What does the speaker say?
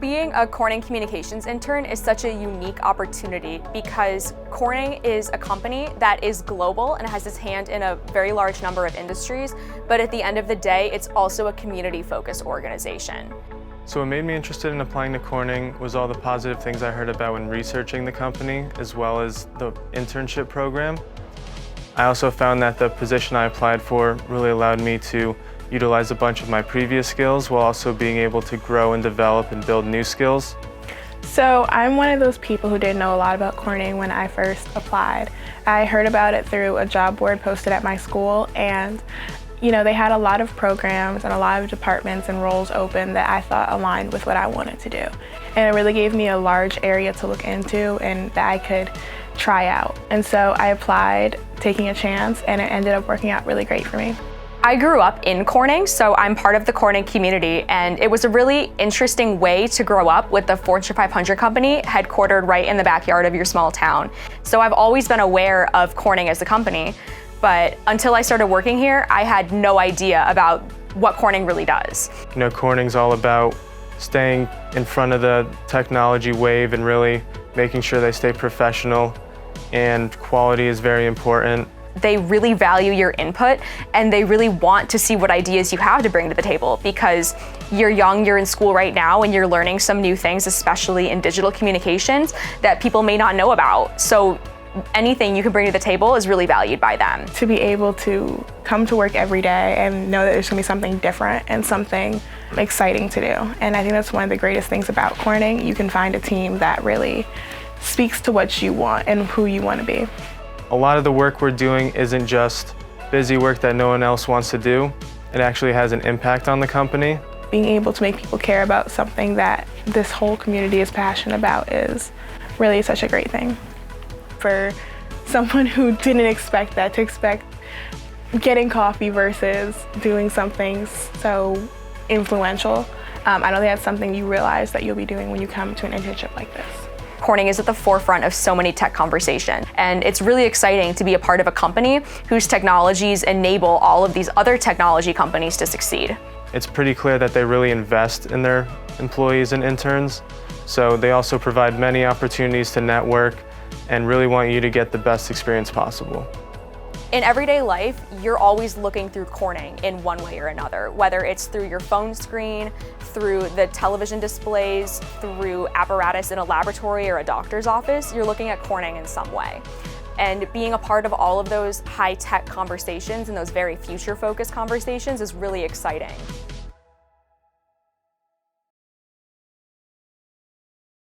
Being a Corning Communications intern is such a unique opportunity because Corning is a company that is global and has its hand in a very large number of industries, but at the end of the day, it's also a community-focused organization. So what made me interested in applying to Corning was all the positive things I heard about when researching the company, as well as the internship program. I also found that the position I applied for really allowed me to utilize a bunch of my previous skills while also being able to grow and develop and build new skills. So I'm one of those people who didn't know a lot about Corning when I first applied. I heard about it through a job board posted at my school, and they had a lot of programs and a lot of departments and roles open that I thought aligned with what I wanted to do. And it really gave me a large area to look into and that I could try out. And so I applied, taking a chance, and it ended up working out really great for me. I grew up in Corning, so I'm part of the Corning community, and it was a really interesting way to grow up with the Fortune 500 company headquartered right in the backyard of your small town. So I've always been aware of Corning as a company, but until I started working here, I had no idea about what Corning really does. Corning's all about staying in front of the technology wave and really making sure they stay professional, and quality is very important. They really value your input, and they really want to see what ideas you have to bring to the table because you're young, you're in school right now, and you're learning some new things, especially in digital communications, that people may not know about. So anything you can bring to the table is really valued by them. To be able to come to work every day and know that there's going to be something different and something exciting to do. And I think that's one of the greatest things about Corning. You can find a team that really speaks to what you want and who you want to be. A lot of the work we're doing isn't just busy work that no one else wants to do. It actually has an impact on the company. Being able to make people care about something that this whole community is passionate about is really such a great thing. For someone who didn't expect that, to expect getting coffee versus doing something so influential, I don't think that's something you realize that you'll be doing when you come to an internship like this. Corning is at the forefront of so many tech conversation, and it's really exciting to be a part of a company whose technologies enable all of these other technology companies to succeed. It's pretty clear that they really invest in their employees and interns, so they also provide many opportunities to network and really want you to get the best experience possible. In everyday life, you're always looking through Corning in one way or another, whether it's through your phone screen, through the television displays, through apparatus in a laboratory or a doctor's office, you're looking at Corning in some way. And being a part of all of those high-tech conversations and those very future-focused conversations is really exciting.